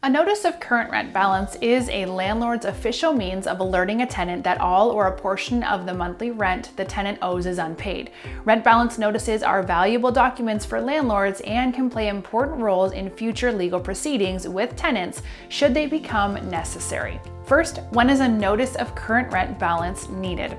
A notice of current rent balance is a landlord's official means of alerting a tenant that all or a portion of the monthly rent the tenant owes is unpaid. Rent balance notices are valuable documents for landlords and can play important roles in future legal proceedings with tenants should they become necessary. First, when is a notice of current rent balance needed?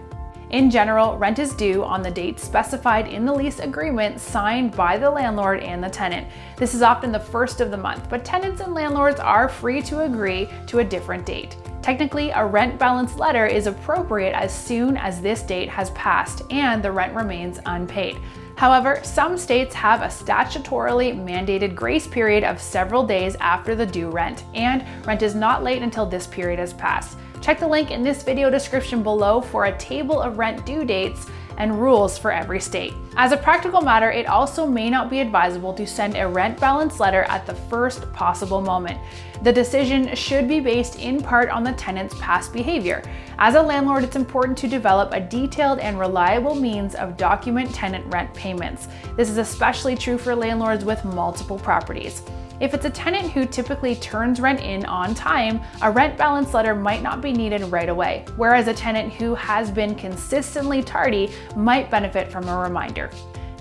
In general, rent is due on the date specified in the lease agreement signed by the landlord and the tenant. This is often the first of the month, but tenants and landlords are free to agree to a different date. Technically, a rent balance letter is appropriate as soon as this date has passed and the rent remains unpaid. However, some states have a statutorily mandated grace period of several days after the due rent, and rent is not late until this period has passed. Check the link in this video description below for a table of rent due dates and rules for every state. As a practical matter, it also may not be advisable to send a rent balance letter at the first possible moment. The decision should be based in part on the tenant's past behavior. As a landlord, it's important to develop a detailed and reliable means of document tenant rent payments. This is especially true for landlords with multiple properties. If it's a tenant who typically turns rent in on time, a rent balance letter might not be needed right away, whereas a tenant who has been consistently tardy might benefit from a reminder.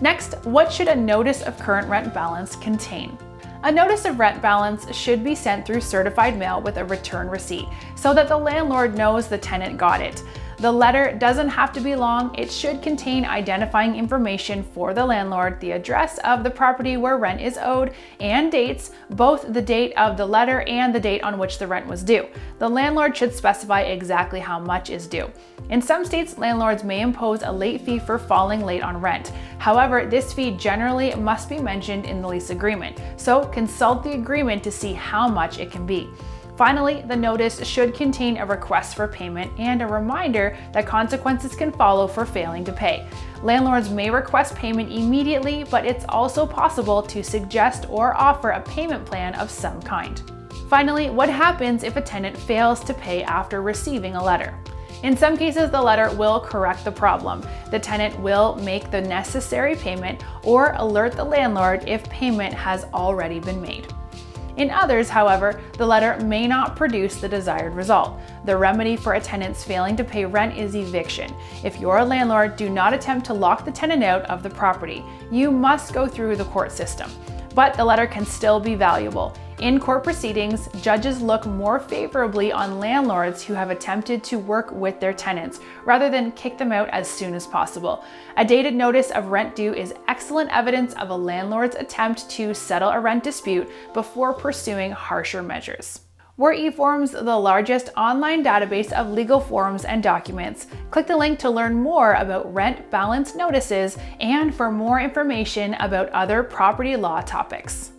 Next, what should a notice of current rent balance contain? A notice of rent balance should be sent through certified mail with a return receipt so that the landlord knows the tenant got it. The letter doesn't have to be long. It should contain identifying information for the landlord, the address of the property where rent is owed, and dates, both the date of the letter and the date on which the rent was due. The landlord should specify exactly how much is due. In some states, landlords may impose a late fee for falling late on rent. However, this fee generally must be mentioned in the lease agreement, so consult the agreement to see how much it can be. Finally, the notice should contain a request for payment and a reminder that consequences can follow for failing to pay. Landlords may request payment immediately, but it's also possible to suggest or offer a payment plan of some kind. Finally, what happens if a tenant fails to pay after receiving a letter? In some cases, the letter will correct the problem. The tenant will make the necessary payment or alert the landlord if payment has already been made. In others, however, the letter may not produce the desired result. The remedy for a tenant's failing to pay rent is eviction. If you're a landlord, do not attempt to lock the tenant out of the property. You must go through the court system. But the letter can still be valuable. In court proceedings, judges look more favorably on landlords who have attempted to work with their tenants rather than kick them out as soon as possible. A dated notice of rent due is excellent evidence of a landlord's attempt to settle a rent dispute before pursuing harsher measures. Were eForms the largest online database of legal forms and documents? Click the link to learn more about rent balance notices and for more information about other property law topics.